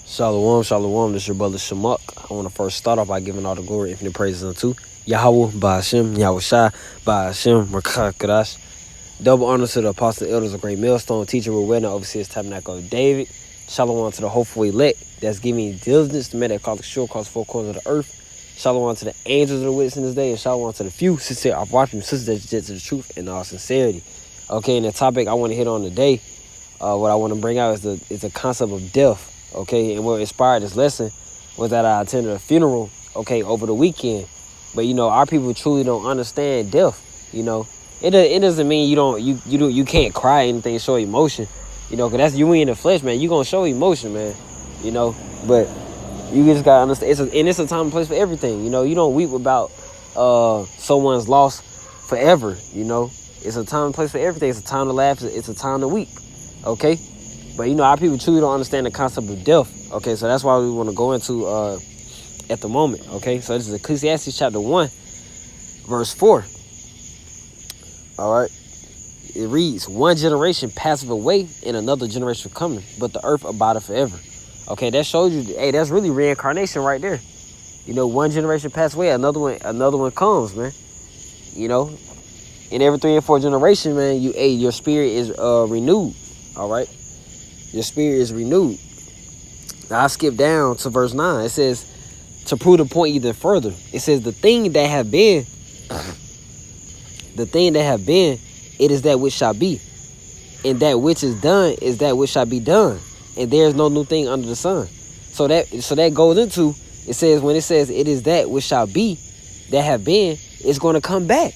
Shalom, shalom. This is your brother Shamak. I want to first start off by giving all the glory, infinite praises unto Yahweh, Ba'ashem, Yahweh Shai, Ba'ashem, Rakakadash. Double honor to the apostle elders of Great Millstone, teacher with wedding, overseers, tabernacle of David. Shalom to the hopeful elect that's giving diligence to make that call the sure across four corners of the earth. Shalom to the angels of the witness in this day, and shalom to the few sincere I've watched them sisters that get to the truth in all sincerity. Okay, and the topic I want to hit on today, what I want to bring out is the concept of death. Okay, and what inspired this lesson was that I attended a funeral, okay, over the weekend. But our people truly don't understand death. It doesn't mean you can't cry or anything, show emotion. Cause that's you in the flesh, man. You gonna show emotion, man. But you just gotta understand. It's a time and place for everything. You don't weep about someone's loss forever. It's a time and place for everything. It's a time to laugh. It's a time to weep. Okay. But our people truly don't understand the concept of death. Okay, so that's why we want to go into at the moment. Okay, so this is Ecclesiastes chapter 1, verse 4. All right, it reads, "One generation passeth away, and another generation coming, but the earth abideth forever." Okay, that shows you, hey, that's really reincarnation right there. One generation passes away, another one comes, man. In every 3 and 4 generation, man, your spirit is renewed. All right. Your spirit is renewed. Now I skip down to verse 9. It says, to prove the point even further, it says, the thing that have been, it is that which shall be. And that which is done is that which shall be done. And there is no new thing under the sun. So that goes into, it says, when it says it is that which shall be, that have been, it's going to come back.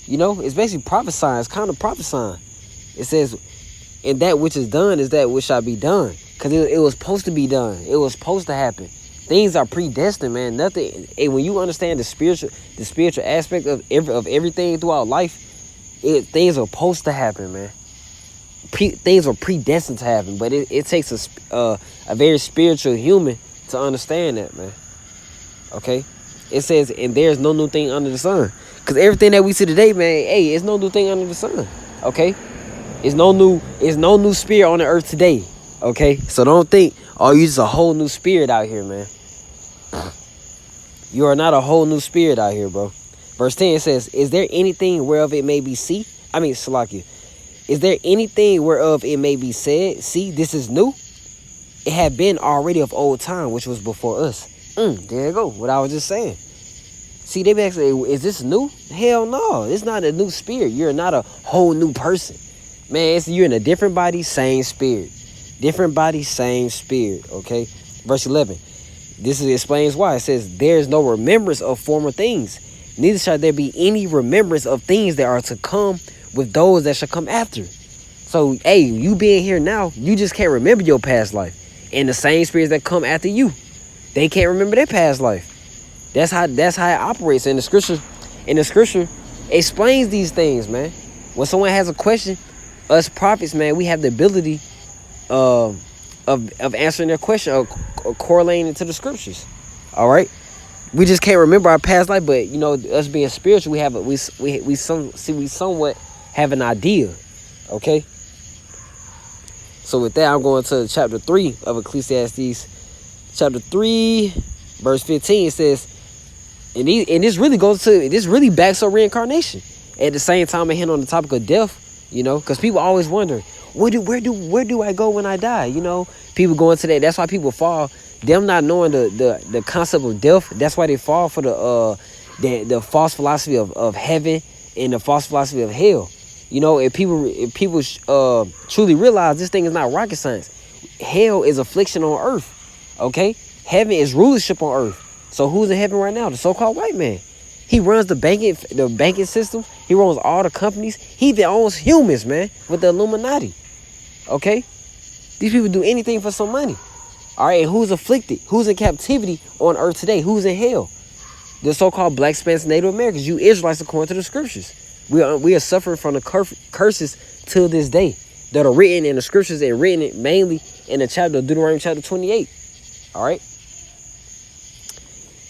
It's basically prophesying. It's kind of prophesying. It says, and that which is done is that which shall be done. Because it was supposed to be done. It was supposed to happen. Things are predestined, man. Nothing. And when you understand the spiritual aspect of everything throughout life, things are supposed to happen, man. Things are predestined to happen. But it takes a very spiritual human to understand that, man. Okay? It says, and there's no new thing under the sun. Because everything that we see today, man, hey, it's no new thing under the sun. Okay? It's no new spirit on the earth today. Okay? So don't think, oh, you just a whole new spirit out here, man. You are not a whole new spirit out here, bro. Verse 10 says, is there anything whereof it may be Salakia. Is there anything whereof it may be said, see, this is new? It had been already of old time, which was before us. There you go. What I was just saying. See, they be asking, is this new? Hell no. It's not a new spirit. You're not a whole new person. Man, you're in a different body, same spirit. Different body, same spirit, okay? Verse 11. This explains why. It says, there is no remembrance of former things. Neither shall there be any remembrance of things that are to come with those that shall come after. So, hey, you being here now, you just can't remember your past life. And the same spirits that come after you, they can't remember their past life. That's how it operates. And the scripture explains these things, man. When someone has a question, us prophets, man, we have the ability of answering their question or correlating it to the scriptures. All right, we just can't remember our past life, but us being spiritual, we somewhat have an idea. Okay, so with that, I'm going to chapter 3 of Ecclesiastes. Chapter 3, verse 15. It says, and this really backs up reincarnation. At the same time, I hit on the topic of death. Because people always wonder, where do I go when I die? People go into that. That's why people fall. Them not knowing the concept of death. That's why they fall for the false philosophy of heaven and the false philosophy of hell. If people truly realize this thing is not rocket science. Hell is affliction on earth. Okay, heaven is rulership on earth. So who's in heaven right now? The so-called white man. He runs the banking system. He runs all the companies. He even owns humans, man, with the Illuminati. Okay? These people do anything for some money. All right, and who's afflicted? Who's in captivity on earth today? Who's in hell? The so-called Black, Spanish, Native Americans. You Israelites, according to the scriptures. We are suffering from the curses till this day that are written in the scriptures and written mainly in the chapter of Deuteronomy chapter 28. All right?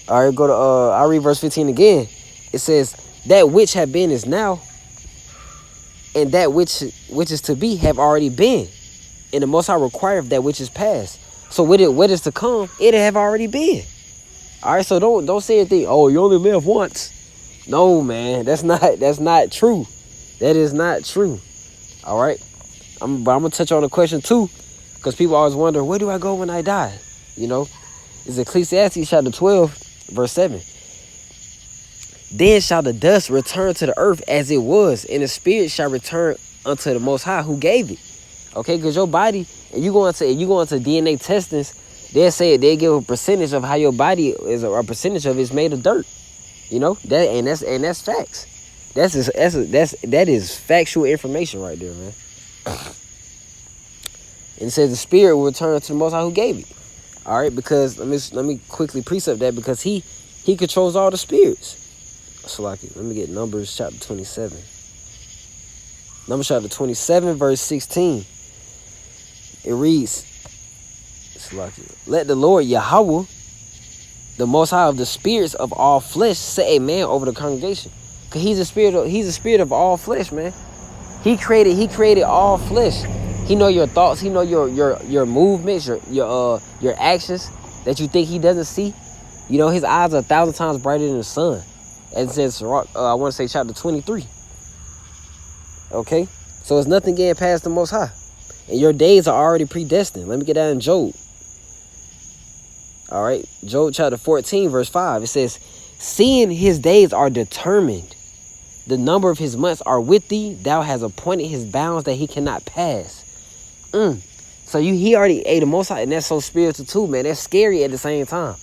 All right, go to I'll read verse 15 again. It says, that which have been is now, and that which is to be have already been. And the Most High requireth that which is past. So what is to come, it have already been. All right, so don't say anything. Oh, you only live once. No, man, that's not true. That is not true. All right, but I'm gonna touch on the question too, because people always wonder, where do I go when I die? You know, it's Ecclesiastes chapter 12, verse 7. Then shall the dust return to the earth as it was, and the spirit shall return unto the Most High who gave it. Okay, because your body, if you go into DNA testings, they give a percentage of how your body is, or a percentage of it's made of dirt. You know that's facts. That is factual information right there, man. And it says the spirit will return to the Most High who gave it. All right, because let me quickly precept that, because he controls all the spirits. So let me get Numbers chapter 27. Numbers chapter 27, verse 16. It reads, let the Lord Yahweh, the Most High of the spirits of all flesh, set a man over the congregation. Cause he's a spirit of all flesh, man. He created all flesh. He know your thoughts. He know your movements, your actions that you think he doesn't see. You know, his eyes are 1,000 times brighter than the sun. As it says, I want to say chapter 23. Okay, so it's nothing getting past the Most High, and your days are already predestined. Let me get that in Job. All right, Job chapter 14, verse 5. It says, seeing his days are determined, the number of his months are with thee. Thou hast appointed his bounds that he cannot pass. So the Most High, and that's so spiritual too, man. That's scary at the same time,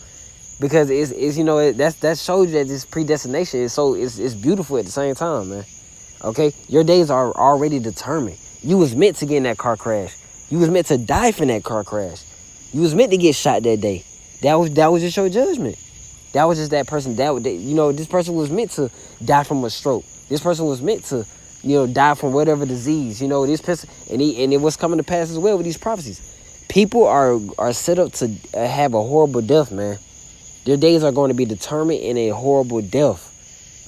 because it's you know, that shows you that this predestination is beautiful at the same time, man. Okay, your days are already determined. You was meant to get in that car crash. You was meant to die from that car crash. You was meant to get shot that day. That was just your judgment. That was just that person. This person was meant to die from a stroke. This person was meant to, die from whatever disease. This person, and it was coming to pass as well with these prophecies. People are set up to have a horrible death, man. Their days are going to be determined in a horrible death.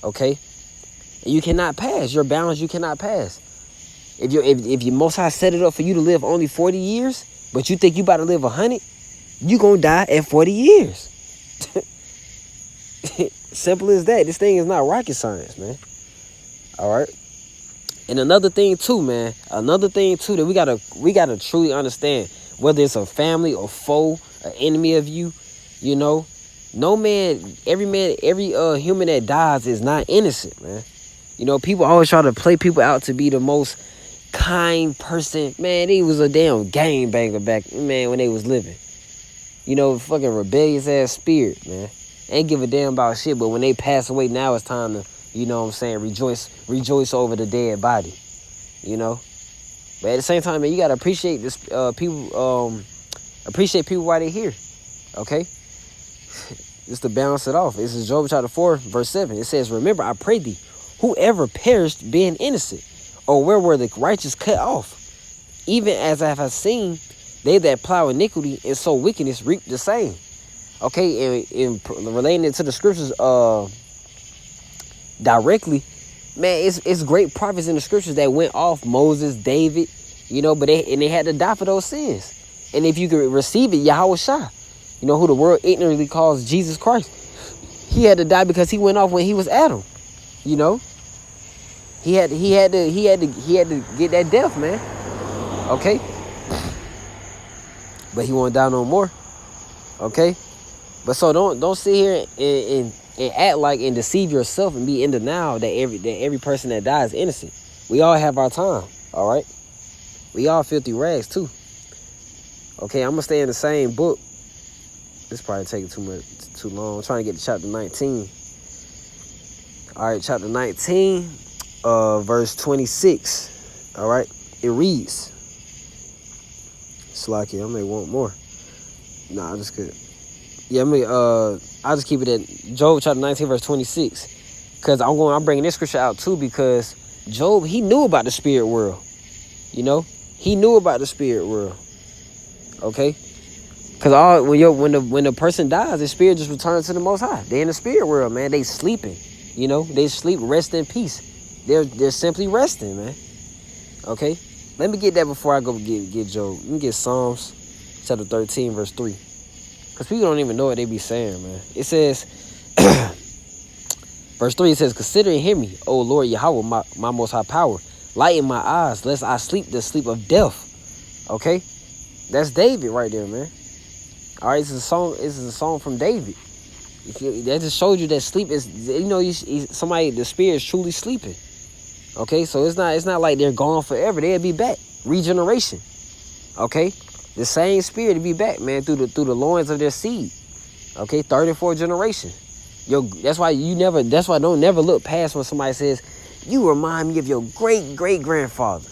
Okay, and you cannot pass your bounds. You cannot pass. If you Most High set it up for you to live only 40 years, but you think you about to live 100, you gonna die at 40 years. Simple as that. This thing is not rocket science, man. All right. And another thing too that we gotta truly understand, whether it's a family or foe, an enemy of you, no man, every human that dies is not innocent, man. People always try to play people out to be the most kind person. Man, he was a damn gangbanger back, man, when they was living. Fucking rebellious ass spirit, man. Ain't give a damn about shit, but when they pass away, now it's time to, rejoice over the dead body. But at the same time, man, you gotta appreciate this people while they're here. Okay? Just to balance it off. This is Job chapter 4, verse 7. It says, remember, I pray thee, whoever perished being innocent, or where were the righteous cut off? Even as I have seen, they that plow iniquity and sow wickedness reap the same. Okay, and relating it to the scriptures directly, man, it's great prophets in the scriptures that went off. Moses, David, but they had to die for those sins. And if you could receive it, Yahweh Shah, who the world ignorantly calls Jesus Christ, he had to die because he went off when he was Adam. He had to get that death, man. Okay, but he won't die no more. Okay, but so don't sit here and act like and deceive yourself and be in denial that every person that dies is innocent. We all have our time. All right, we all filthy rags too. Okay, I'm gonna stay in the same book. This probably taking too long. I'm trying to get to chapter 19. All right, chapter 19, verse 26. All right, it reads. Slacky, I may want more. Nah, I'm just kidding. Yeah, I'll just keep it at Job chapter 19, verse 26. Because I'm bringing this scripture out too, because Job, he knew about the spirit world. He knew about the spirit world. Okay? Because when the person dies, the spirit just returns to the Most High. They're in the spirit world, man. They sleeping. They sleep, rest in peace. They're simply resting, man. Okay? Let me get that before I go get Job. Let me get Psalms chapter 13, verse 3. Because people don't even know what they be saying, man. It says, verse 3, it says, consider and hear me, O Lord Yahweh, my most high power. Lighten my eyes, lest I sleep the sleep of death. Okay? That's David right there, man. All right, this is a song from David. That just showed you that sleep is, the spirit is truly sleeping. Okay, so it's not like they're gone forever. They'll be back. Regeneration. Okay, the same spirit to be back, man, through the loins of their seed. Okay, 34th generation. That's why don't never look past when somebody says, you remind me of your great great grandfather.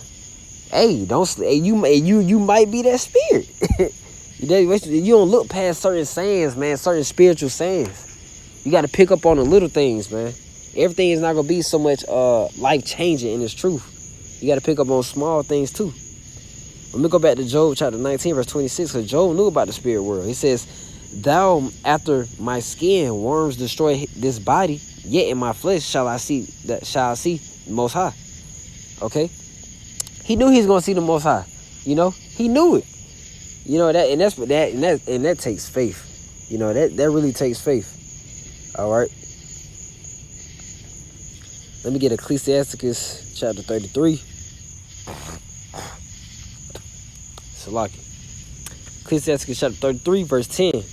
Hey, you might be that spirit. You don't look past certain sayings, man, certain spiritual sayings. You got to pick up on the little things, man. Everything is not going to be so much life-changing in its truth. You got to pick up on small things, too. Let me go back to Job chapter 19, verse 26, because Job knew about the spirit world. He says, thou, after my skin, worms destroy this body, yet in my flesh shall I see the Most High. Okay? He knew he was going to see the Most High. He knew it. That takes faith. That really takes faith. All right. Let me get Ecclesiasticus chapter 33. Salaki. Ecclesiasticus chapter 33, verse 10.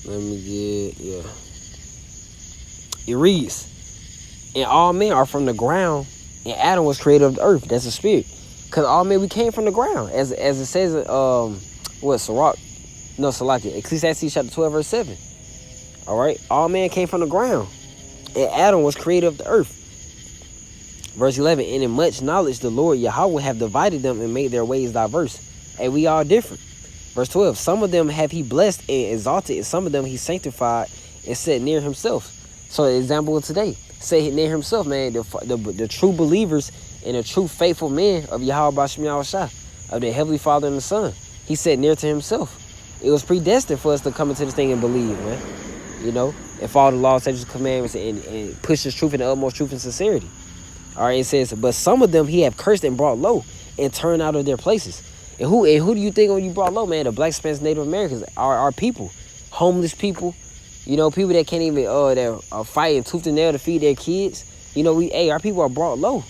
Let me get, It reads, and all men are from the ground, and Adam was created of the earth. That's the spirit. Because all men, we came from the ground. As it says, Salaki. Ecclesiastes chapter 12, verse 7. All right? All men came from the ground. And Adam was created of the earth. Verse 11, and in much knowledge the Lord Yahweh have divided them and made their ways diverse. And we all different. Verse 12, some of them have he blessed and exalted, and some of them he sanctified and set near himself. So the example of today, say near himself, man, the true believers and the true faithful men of Yahweh B'Shem Yahushua, of the Heavenly Father and the Son. He said near to himself. It was predestined for us to come into this thing and believe, man. And follow the laws, statutes, commandments, and push his truth in the utmost truth and sincerity. All right, it says, but some of them he have cursed and brought low and turned out of their places. And who do you think when you brought low, man? The Black, Spanish, Native Americans are our people. Homeless people. People that can't even, that are fighting tooth and nail to feed their kids. Our people are brought low.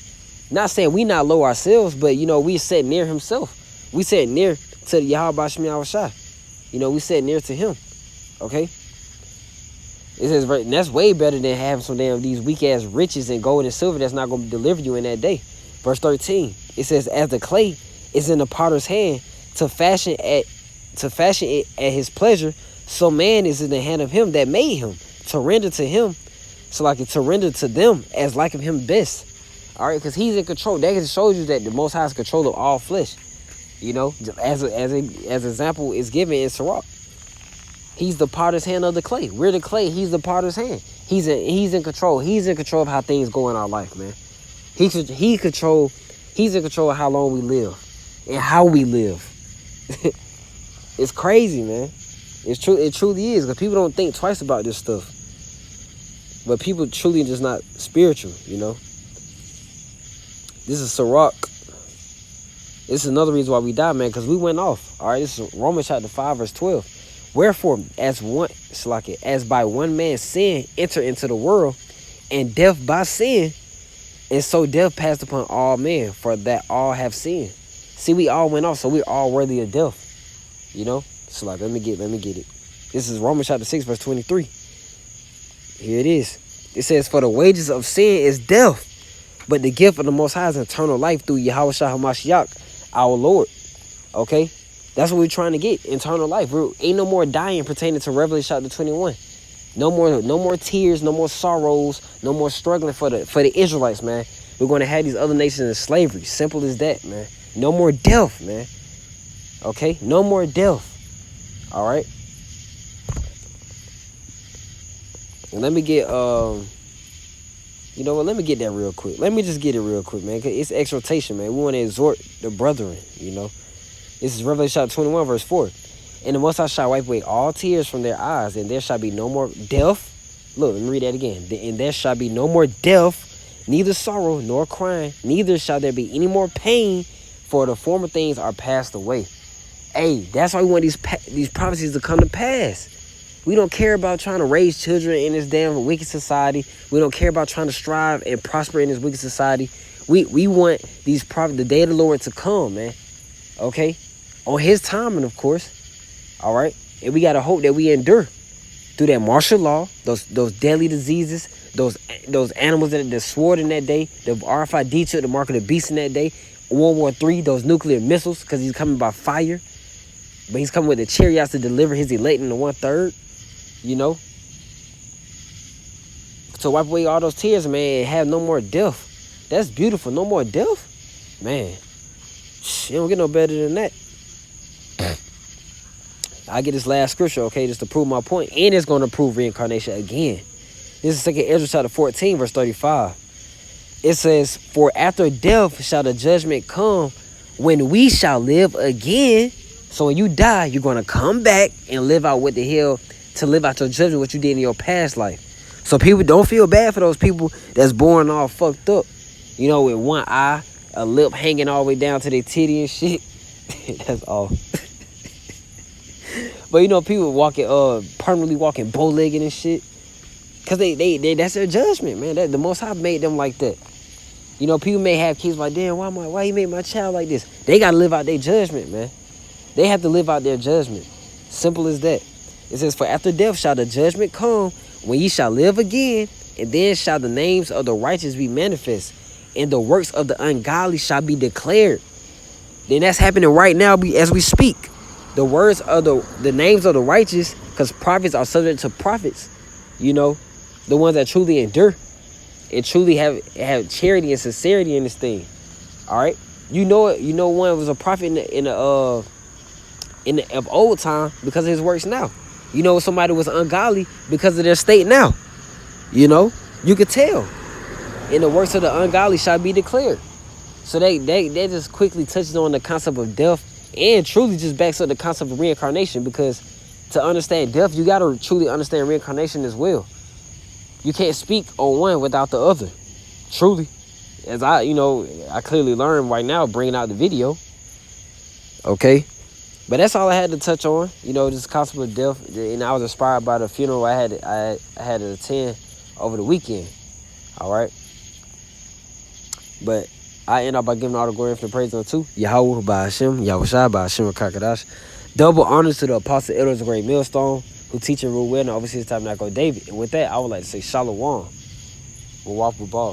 Not saying we not low ourselves, but, we set near himself. We set near to the Yahweh B'Shem Yahushua. We set near to him. Okay? It says, and that's way better than having some damn these weak-ass riches and gold and silver that's not going to deliver you in that day. Verse 13, it says, as the clay is in the potter's hand to fashion it at his pleasure, so man is in the hand of him that made him, to render to him, to render to them as like of him best. All right, because he's in control. That just shows you that the Most High is control of all flesh. As example is given in Sirach. He's the potter's hand of the clay. We're the clay. He's the potter's hand. He's in control. He's in control of how things go in our life, man. He's in control of how long we live and how we live. It's crazy, man. It's true. It truly is, because people don't think twice about this stuff. But people truly just not spiritual, This is Sirach. This is another reason why we die, man, because we went off. All right, this is Romans chapter 5, verse 12. Wherefore, as by one man's sin enter into the world, and death by sin, and so death passed upon all men, for that all have sinned. See, we all went off, so we're all worthy of death. So let me get it. This is Romans chapter 6, verse 23. Here it is. It says, for the wages of sin is death, but the gift of the Most High is eternal life through Yahushua HaMashiach, our Lord. Okay? That's what we're trying to get, eternal life. Ain't no more dying pertaining to Revelation chapter 21. No more tears, no more sorrows, no more struggling for the Israelites, man. We're going to have these other nations in slavery. Simple as that, man. No more death, man. Okay? No more death. All right? And let me get, let me get that real quick. Let me just get it real quick, man. 'Cause it's exhortation, man. We want to exhort the brethren, This is Revelation chapter 21, verse 4. And the Most High shall wipe away all tears from their eyes, and there shall be no more death. Look, let me read that again. And there shall be no more death, neither sorrow nor crying, neither shall there be any more pain, for the former things are passed away. Hey, that's why we want these prophecies to come to pass. We don't care about trying to raise children in this damn wicked society. We don't care about trying to strive and prosper in this wicked society. We want the day of the Lord to come, man. Okay? On his timing, of course. All right? And we got to hope that we endure through that martial law, those deadly diseases, those animals that swore in that day, the RFID took the mark of the beast in that day, World War III, those nuclear missiles, because he's coming by fire. But he's coming with the chariots to deliver his elect in the 1/3, you know. So wipe away all those tears, man, and have no more death. That's beautiful. No more death. Man, you don't get no better than that. I get this last scripture, okay, just to prove my point. And it's going to prove reincarnation again. This is 2 Ezra chapter 14, verse 35. It says, "For after death shall the judgment come, when we shall live again." So when you die, you're going to come back and live out what the hell, to live out your judgment, what you did in your past life. So people, don't feel bad for those people that's born all fucked up. You know, with one eye, a lip hanging all the way down to their titty and shit. That's all. But you know, people walking, permanently walking bow-legged and shit. Because they that's their judgment, man. The Most High made them like that. You know, people may have kids like, damn, why you made my child like this? They got to live out their judgment, man. They have to live out their judgment. Simple as that. It says, "For after death shall the judgment come, when ye shall live again, and then shall the names of the righteous be manifest, and the works of the ungodly shall be declared." Then that's happening right now as we speak. The words of the names of the righteous, because prophets are subject to prophets. You know, the ones that truly endure and truly have charity and sincerity in this thing. All right, you know it. You know, one was a prophet in the of old time because of his works now. You know, somebody was ungodly because of their state now. You know, you could tell. And the works of the ungodly shall be declared. So they just quickly touches on the concept of death, and truly just backs up the concept of reincarnation, because to understand death, you got to truly understand reincarnation as well. You can't speak on one without the other. Truly. As I clearly learned right now bringing out the video. Okay. But that's all I had to touch on. You know, this concept of death. And I was inspired by the funeral I had to attend over the weekend. All right. But I end up by giving all the glory for the praise unto Yahweh by Hashem, Yahushua by Hashem Kakadash. Double honors to the Apostle Elders of Great Millstone, who teach and rule well, and oversees the Tabernacle of David. And with that, I would like to say Shalom. We'll walk with ball.